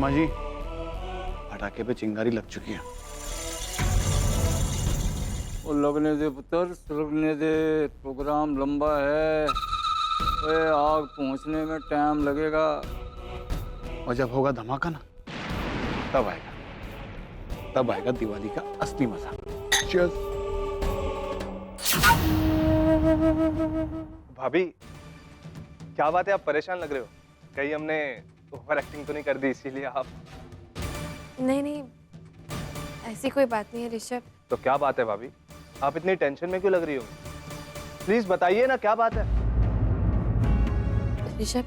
मामा जी, पटाखे पे चिंगारी लग चुकी है। वो लगने दे पुत्र, लगने दे, प्रोग्राम लंबा है। ओए आग पहुंचने में टाइम लगेगा। और जब होगा धमाका ना, तब आएगा दिवाली का असली मजा। Cheers। भाभी, क्या बात है, आप परेशान लग रहे हो? कहीं हमने ओवर एक्टिंग तो नहीं कर दी इसीलिए आप? नहीं, ऐसी कोई बात नहीं है ऋषभ। तो क्या बात है भाभी, आप इतनी टेंशन में क्यों लग रही हो? प्लीज बताइए ना, क्या बात है? ऋषभ,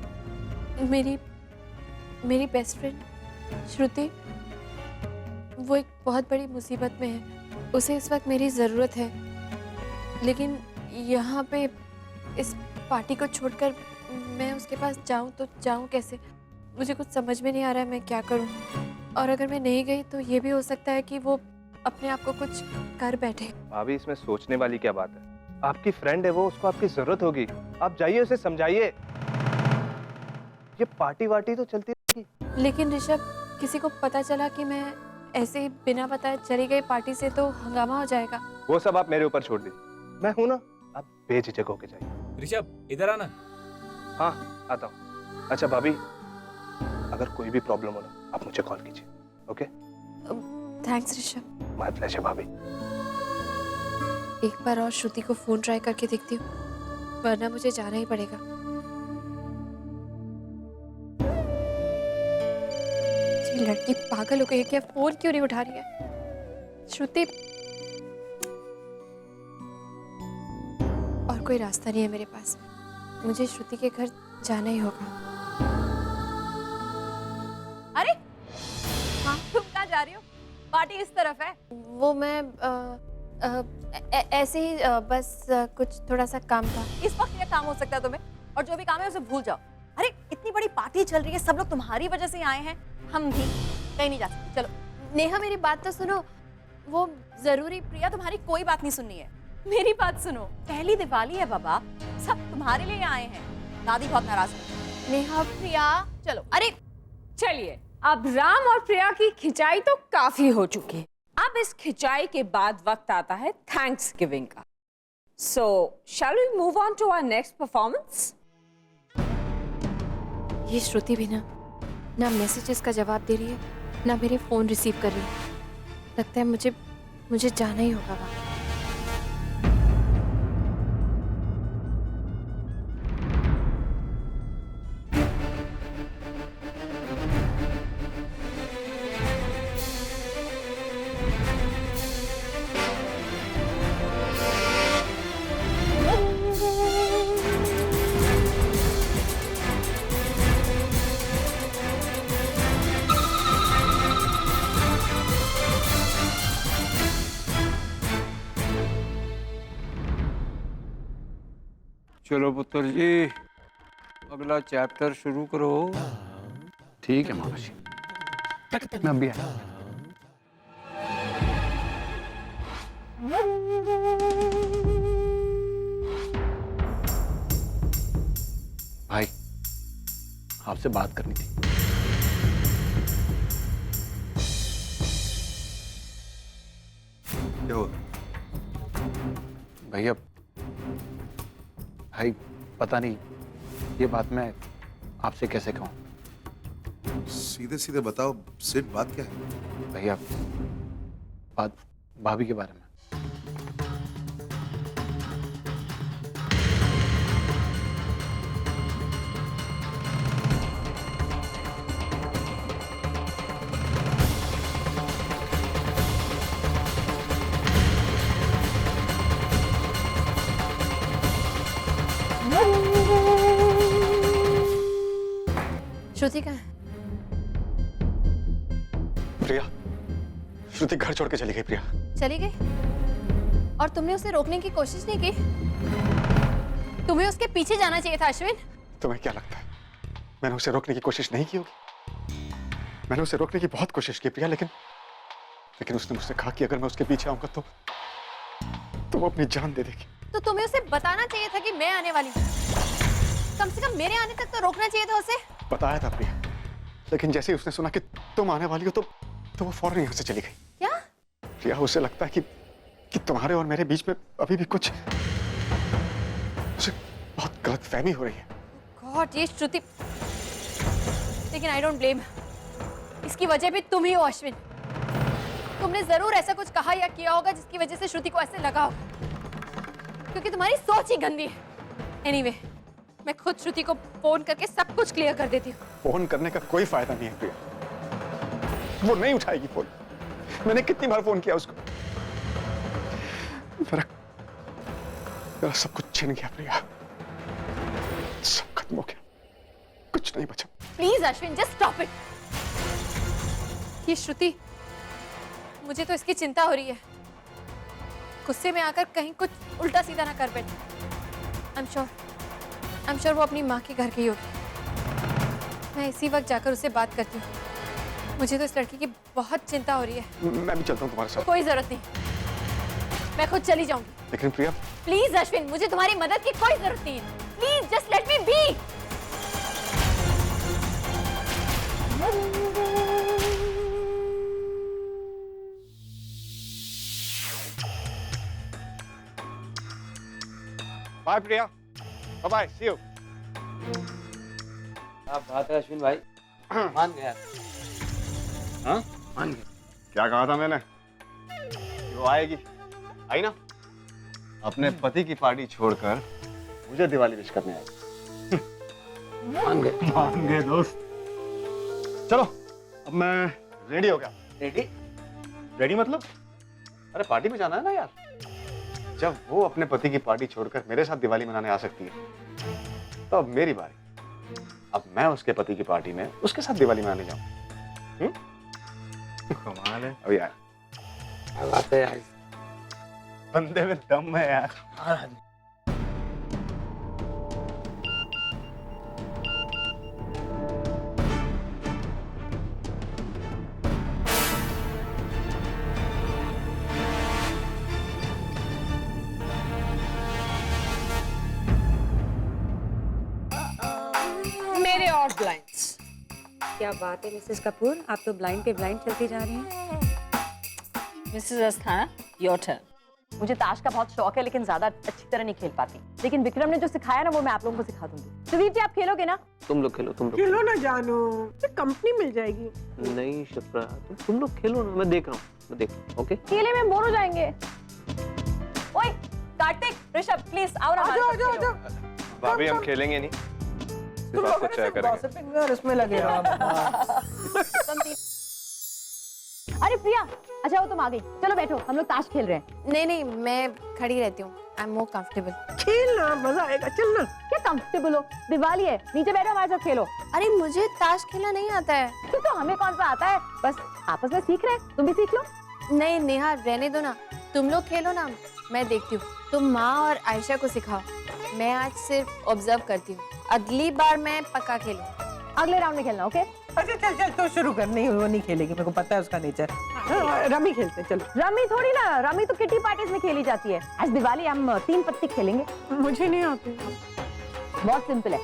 मेरी बेस्ट फ्रेंड श्रुति, वो एक बहुत बड़ी मुसीबत में है। उसे इस वक्त मेरी ज़रूरत है, लेकिन यहाँ पे इस पार्टी को छोड़कर मैं उसके पास जाऊँ तो जाऊँ कैसे? मुझे कुछ समझ में नहीं आ रहा है मैं क्या करूँ। और अगर मैं नहीं गई तो ये भी हो सकता है कि वो अपने आप को कुछ कर बैठे। भाभी, इसमें सोचने वाली क्या बात है? आपकी फ्रेंड है वो, उसको आपकी जरूरत होगी। आप जाइए, उसे समझाइए। ये पार्टी वार्टी तो चलती रहेगी। लेकिन ऋषभ, किसी को पता चला कि मैं ऐसे ही बिना बताए चली गई पार्टी से तो हंगामा हो जाएगा। वो सब आप मेरे ऊपर छोड़ दीजिए, मैं हूं ना, आप बेझिझक होके जाइए। ऋषभ, इधर आना। हाँ, आता हूँ। अच्छा भाभी, अगर कोई भी प्रॉब्लम हो ना, आप मुझे कॉल कीजिए। Okay? Thanks Rishabh. My pleasure भाभी। एक बार और श्रुति को फोन ट्राई करके देखती हूँ, वरना मुझे जाना ही पड़ेगा। ये लड़की पागल हो गई है क्या? फोन क्यों नहीं उठा रही है श्रुति? और कोई रास्ता नहीं है मेरे पास, मुझे श्रुति के घर जाना ही होगा। अरे हाँ, तुम कहाँ जा रही हो? पार्टी इस तरफ है। वो मैं ऐसे ही बस कुछ थोड़ा सा काम था। इस वक्त ये काम हो सकता है तुम्हें? और जो भी काम है उसे भूल जाओ। अरे इतनी बड़ी पार्टी चल रही है, सब लोग तुम्हारी वजह से आए हैं, हम भी कहीं नहीं जा सकते। चलो नेहा, मेरी बात तो सुनो। वो जरूरी प्रिया, तुम्हारी कोई बात नहीं सुननी है, मेरी बात सुनो। पहली दिवाली है बाबा, सब तुम्हारे लिए आए हैं। दादी बहुत नाराज है। नेहा, प्रिया चलो। अरे चलिए, अब राम और प्रिया की खिंचाई तो काफी हो चुकी है। अब इस खिंचाई के बाद वक्त आता है थैंक्स गिविंग का। So shall we move on to our next performance? ये श्रुति भी ना मैसेजेस का जवाब दे रही है, ना मेरे फोन रिसीव कर रही है। लगता है मुझे जाना ही होगा वहाँ। चलो पुत्र जी, अगला चैप्टर शुरू करो। ठीक है मामा जी, मैं अभी आया। भाई, आपसे बात करनी थी। क्या हुआ? भैया, भाई पता नहीं ये बात मैं आपसे कैसे कहूँ। सीधे सीधे बताओ सिड, बात क्या है? भैया, बात भाभी के बारे में। श्रुति कहाँ है? प्रिया, श्रुति घर छोड़ के चली गई। प्रिया चली गई? और तुमने उसे रोकने की कोशिश नहीं की? तुम्हें उसके पीछे जाना चाहिए था अश्विन। तुम्हें क्या लगता है मैंने उसे रोकने की कोशिश नहीं की होगी? मैंने उसे रोकने की बहुत कोशिश की प्रिया, लेकिन उसने मुझसे कहा कि अगर मैं उसके पीछे आऊंगा तो वो अपनी जान दे देगी। तो तुम्हें उसे बताना चाहिए था कि मैं आने वाली हूँ। कम से कम मेरे आने तक तो रोकना चाहिए था उसे। बताया था प्रिया, लेकिन जैसे ही उसने सुना कि तुम आने वाली हो तो वो फौरन यहाँ से चली गई। क्या? प्रिया, उसे लगता है कि तुम्हारे और मेरे बीच में अभी भी कुछ उसे बहुत गलतफहमी हो रही है। गॉड, ये श्रुति। लेकिन आई डोंट ब्लेम, इसकी वजह भी तुम ही हो अश्विन। तुमने जरूर ऐसा कुछ कहा या किया होगा जिसकी वजह से श्रुति को ऐसे लगा होगा, क्योंकि तुम्हारी सोच ही गंदी है। एनीवे, मैं खुद श्रुति को फोन करके सब कुछ क्लियर कर देती हूँ। फोन करने का कोई फायदा नहीं है प्रिया, वो नहीं उठाएगी फोन। मैंने कितनी बार फोन किया उसको। मेरा सब कुछ छिन गया प्रिया, सब खत्म हो गया, कुछ नहीं बचा। Please Ashwin, just stop it. ये श्रुति, मुझे तो इसकी चिंता हो रही है। गुस्से में आकर कहीं कुछ उल्टा सीधा ना कर बैठे। आई एम श्योर वो अपनी माँ के घर गई होगी। मैं इसी वक्त जाकर उससे बात करती हूँ। मुझे तो इस लड़की की बहुत चिंता हो रही है। मैं भी चलता हूँ तुम्हारे साथ। कोई जरूरत नहीं, मैं खुद चली जाऊंगी। लेकिन प्रिया, प्लीज अश्विन, मुझे तुम्हारी मदद की कोई जरूरत नहीं है। Please just let me be. Bye Priya, bye bye, see you. क्या बात है अश्विन भाई, मान गया। हाँ, मान गया। क्या कहा था मैंने? वो आएगी, आई ना? अपने पति की पार्टी छोड़कर मुझे दिवाली विश करने आई। मान गए दोस्त। चलो, अब मैं रेडी हो गया। रेडी? रेडी मतलब? अरे पार्टी में जाना है ना यार। जब वो अपने पति की पार्टी छोड़कर मेरे साथ दिवाली मनाने आ सकती है, तो अब मेरी बारी। अब मैं उसके पति की पार्टी में उसके साथ दिवाली मनाने जाऊं। कमाल है। अब यार, क्या बात है यार, बंदे में दम है यार। मेरे और ब्लाइंड्स। क्या बात है मिसेस कपूर, आप तो ब्लाइंड पे ब्लाइंड चलती जा रही हैं। Mrs Asthana, your turn. मुझे ताश का बहुत शौक है, लेकिन ज्यादा अच्छी तरह नहीं खेल पाती। लेकिन विक्रम ने जो सिखाया ना, वो मैं आप लोगों को सिखा दूंगी। सुदीप जी, आप खेलोगे ना? तुम लोग खेलो, तुम लोग खेलो ना जानू, तो कंपनी मिल जाएगी। नहीं शिप्रा, तुम लोग खेलो ना, मैं देख रहा हूँ। ओके? खेले में बोर हो जाएंगे। ओए कार्तिक, ऋषभ, प्लीज आओ ना हमारे साथ खेलो। भाभी हम खेलेंगे नहीं, सिर्फ आपको चेक करेंगे। इसमें लगे रहो। अरे प्रिया, अच्छा वो तुम आ गई। चलो बैठो, हम लोग ताश खेल रहे हैं। नहीं नहीं, मैं खड़ी रहती हूँ। I am more comfortable. खेलना मजा आएगा, चलना। क्या कंफर्टेबल हो, दिवाली है, नीचे बैठो हमारे साथ खेलो। अरे मुझे ताश खेलना नहीं आता है। तो हमें कौन सा आता है, बस आपस में सीख रहे हैं, तुम भी सीख लो। नहीं नेहा, रहने दो ना, तुम लोग खेलो ना, मैं देखती हूँ। तुम माँ और आयशा को सिखाओ, मैं आज सिर्फ ऑब्जर्व करती हूँ। अगली बार मैं पक्का खेलूँ। अगले राउंड में खेलना, ओके? अच्छा चल चल, तो शुरू कर। नहीं, वो नहीं खेलेगी, मेरे को पता है उसका नेचर। रमी खेलते, चलो। रमी थोड़ी ना, रमी तो किटी पार्टीज में खेली जाती है। आज दिवाली हम 3 पत्ती खेलेंगे। मुझे नहीं आती। बहुत सिंपल है।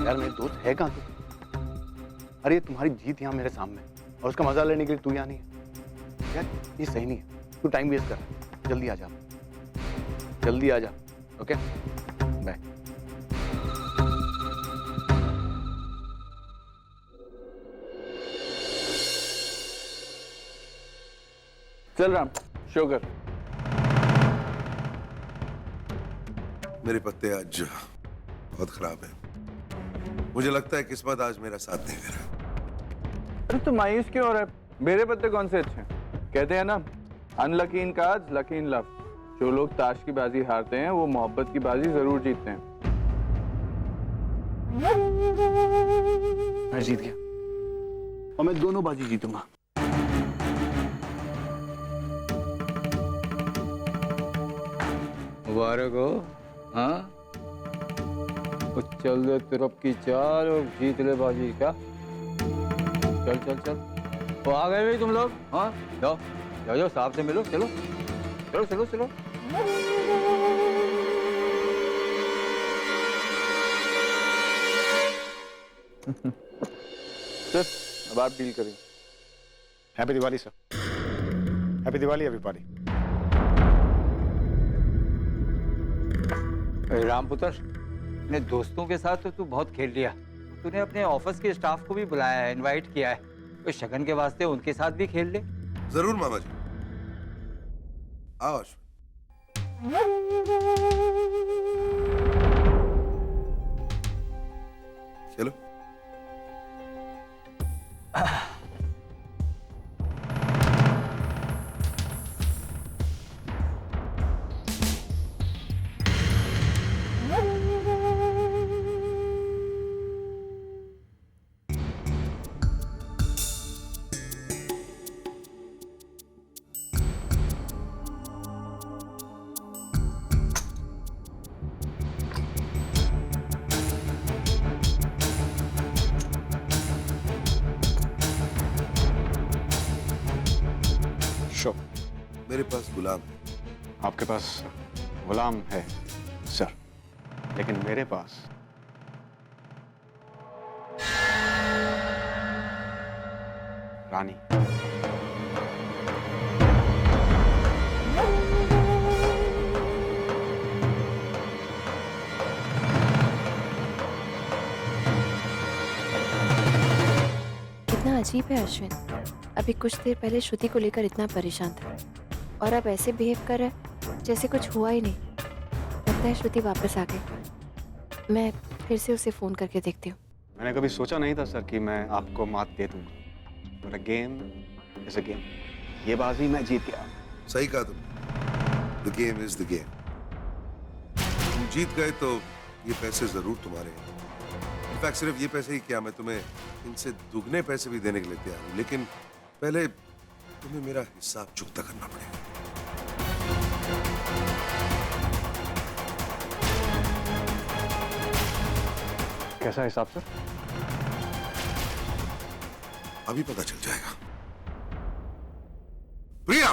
यार मेरे दोस्त है कहाँ तू? अरे तुम्हारी जीत यहाँ मेरे सामने और उसका मजा लेने के लिए तू यहाँ नहीं है। यार ये सही नहीं है, तू टाइम वेस्ट कर रहा है। जल्दी आ जा, जल्दी आ जा। Okay, bye. चल राम, शो कर। मेरे पत्ते आज बहुत खराब है। मुझे लगता है किस्मत आज मेरा साथ नहीं दे रहा। अरे तू मायूस क्यों हो रहा है? मेरे पत्ते कौन से अच्छे हैं? कहते हैं ना, unlucky in cards, lucky in love. जो लोग ताश की बाजी हारते हैं, वो मोहब्बत की बाजी जरूर जीतते हैं। मैं जीत गया और मैं दोनों बाजी जीतूंगा। मुबारक हो। हाँ, तो चल दे तुरप की चाल और जीत ले बाजी। क्या? चल चल चल, तो आ गए भाई तुम लोग। हाँ, जाओ जाओ जाओ, साहब से मिलो। चलो चलो चलो चलो। सर, अब आप डील करिए। Happy Diwali sir. Happy Diwali everybody. Ram पुत्र, अपने दोस्तों के साथ तो तू बहुत खेल लिया। तूने अपने ऑफिस के स्टाफ को भी बुलाया है, इनवाइट किया है। तो शगन के वास्ते उनके साथ भी खेल ले। जरूर मामा जी। आओ अश्विन। चलो। शो, मेरे पास गुलाम है। आपके पास गुलाम है सर, लेकिन मेरे पास रानी। कितना अजीब है अश्विन, अभी कुछ देर पहले श्रुति को लेकर इतना परेशान था और अब ऐसे बिहेव कर रहा है जैसे कुछ हुआ ही नहीं। लगता है श्रुति वापस आ गई। मैं फिर से उसे फोन करके देखती हूँ। मैंने कभी सोचा नहीं था सर कि मैं आपको मात दे दूंगा। But a game is a game. ये बाजी मैं जीत गया। सही कहा तुम। The game is the game. तुम जीत गए तो ये पैसे जरूर तुम्हारे हैं। इनफैक्ट सिर्फ ये पैसे ही क्या, मैं तुम्हें इनसे दुगने पैसे भी देने के लिए तैयार हूं, लेकिन पहले तुम्हें मेरा हिसाब चुकता करना पड़ेगा। कैसा हिसाब सर? अभी पता चल जाएगा। प्रिया,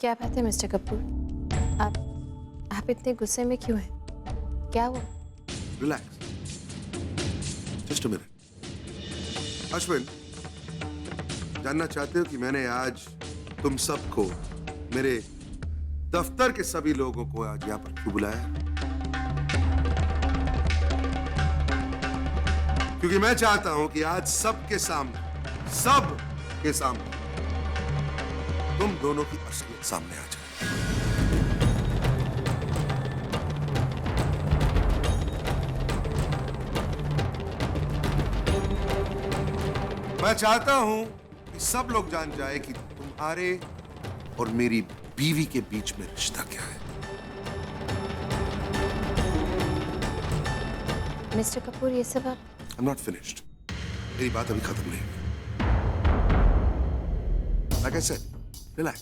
क्या बात है मिस्टर कपूर, आप इतने गुस्से में क्यों हैं? क्या हुआ? Relax, just a minute. Ashwin, जानना चाहते हो कि मैंने आज तुम सबको, मेरे दफ्तर के सभी लोगों को आज यहां पर क्यों बुलाया? क्योंकि मैं चाहता हूं कि आज सबके सामने तुम दोनों की असलियत सामने आ जाए। मैं चाहता हूं कि सब लोग जान जाए कि तुम्हारे और मेरी बीवी के बीच में रिश्ता क्या है। मिस्टर कपूर, ये सब आप... I'm not finished. मेरी बात अभी खत्म नहीं हुई। Like I said, relax.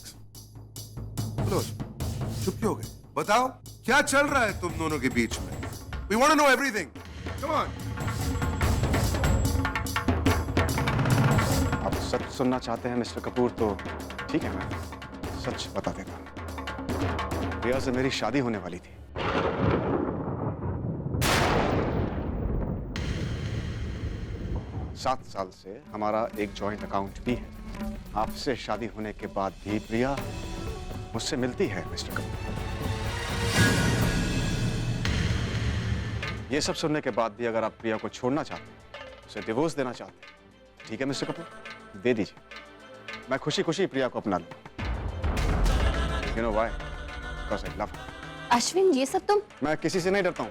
चलो, चुप क्यों हो गए? बताओ, क्या चल रहा है तुम दोनों के बीच में? We want to know everything. Come on. आप सच सुनना चाहते हैं मिस्टर कपूर तो ठीक है, मैं सच बता देता हूँ। प्रिया से मेरी शादी होने वाली थी। सात साल से हमारा एक जॉइंट अकाउंट भी है। आपसे शादी होने के बाद भी प्रिया मुझसे मिलती है मिस्टर कपूर। ये सब सुनने के बाद भी अगर आप प्रिया को छोड़ना चाहते हैं, उसे डिवोर्स देना चाहते हैं, ठीक है मिस्टर कपूर, दे दीजिए। मैं खुशी खुशी प्रिया को अपना लूं। You know why? Because I love her. Ashwin, ये सब तुम... मैं किसी से नहीं डरता हूं।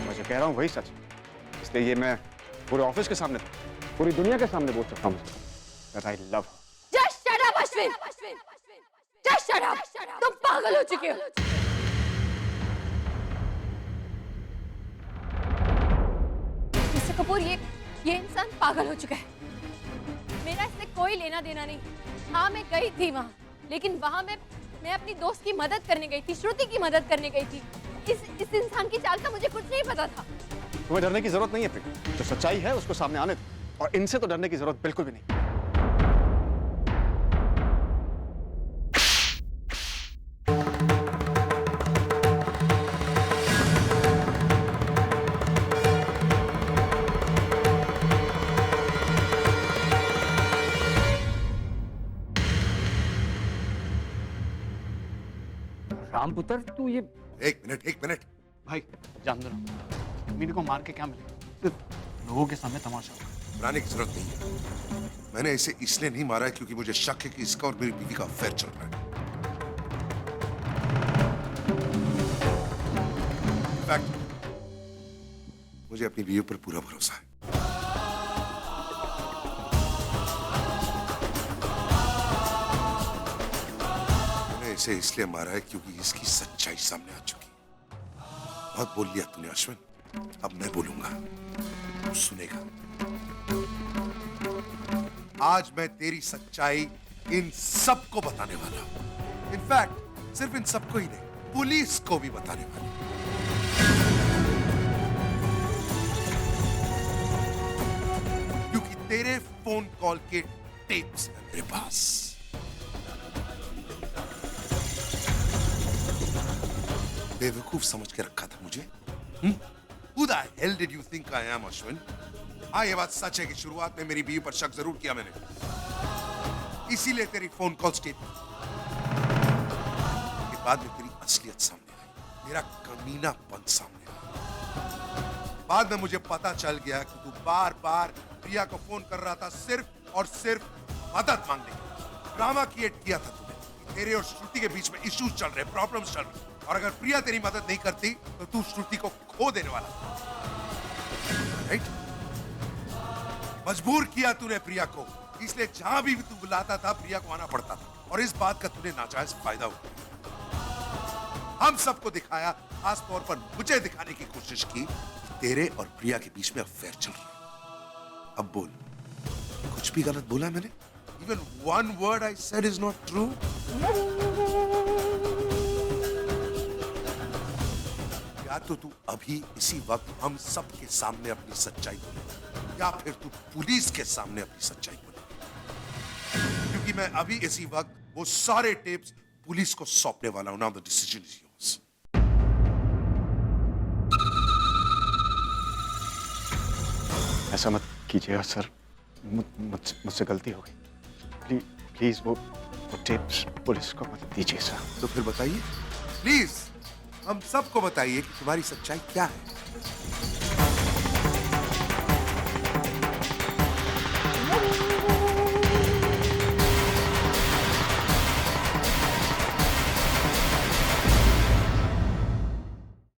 मैं जो कह रहा हूं वही सच है, इसलिए ये मैं पूरे ऑफिस के सामने पूरी दुनिया के सामने बोल सकता हूँ that I love her. Just shut up, Ashwin! Just shut up! तुम पागल हो चुके हो। मिस्टर कपूर, ये इंसान पागल हो चुका है। मेरा इससे कोई लेना देना नहीं। हाँ, मैं गई थी वहाँ, लेकिन वहाँ मैं अपनी दोस्त की मदद करने गई थी, श्रुति की मदद करने गई थी। इस इंसान की चाल का मुझे कुछ नहीं पता था। तुम्हें डरने की जरूरत नहीं है प्रिया। जो सच्चाई है उसको सामने आने दो, और इनसे तो डरने की जरूरत बिल्कुल भी नहीं। राम पुत्र, तू ये एक मिनट भाई जान दो ना, मीनू को मार के क्या मिलेगा? सिर्फ लोगों के सामने तमाशा होगा। डराने की जरूरत नहीं है। मैंने इसे इसलिए नहीं मारा है क्योंकि मुझे शक है कि इसका और मेरी बीवी का अफेयर चल रहा है। इनफैक्ट मुझे अपनी बीवी पर पूरा भरोसा है। मैंने इसे इसलिए मारा है क्योंकि इसकी सच्चाई सामने आ चुकी है। बहुत बोल लिया तूने अश्विन, अब मैं बोलूंगा, तू सुनेगा। आज मैं तेरी सच्चाई इन सबको बताने वाला हूं। इनफैक्ट सिर्फ इन सबको ही नहीं, पुलिस को भी बताने वाला हूं। क्योंकि तेरे फोन कॉल के टेप्स हैं मेरे पास। बेवकूफ समझ के रखा था मुझे? Who the hell did you think I am, Ashwin? हाँ, ये बात सच है कि शुरुआत में मेरी बीवी पर शक जरूर किया मैंने, इसीलिए तेरी फोन कॉल्स टेप के बाद में तेरी असलियत सामने आई, तेरा कमीनापन सामने आया। बाद में मुझे पता चल गया कि तू बार बार प्रिया को फोन कर रहा था सिर्फ और सिर्फ मदद मांगने के लिए। ड्रामा क्रिएट किया था तूने। तेरे और श्रुति के बीच में इश्यूज चल रहे, प्रॉब्लम्स चल रहे, और अगर प्रिया तेरी मदद नहीं करती तो तू श्रुति को खो देने वाला था, राइट? मजबूर किया तूने प्रिया को, इसलिए जहां भी तू बुलाता था प्रिया को आना पड़ता था, और इस बात का तूने नाजायज फायदा उठाया। हम सबको दिखाया, खास तौर पर मुझे दिखाने की कोशिश की कि तेरे और प्रिया के बीच में अफेयर चल रहा है। अब बोल, कुछ भी गलत बोला मैंने? Even one word I said is not true? या तो तू अभी इसी वक्त हम सबके सामने अपनी सच्चाई बोले, या फिर तू पुलिस के सामने अपनी सच्चाई बोले। क्योंकि मैं अभी इसी वक्त वो सारे टेप्स पुलिस को सौंपने वाला हूं। Now the decision is yours. ऐसा मत कीजिएगा सर, मुझसे गलती हो गई। प्लीज वो टेप्स पुलिस को मत दीजिए सर। तो फिर बताइए, प्लीज हम सबको बताइए कि तुम्हारी सच्चाई क्या है।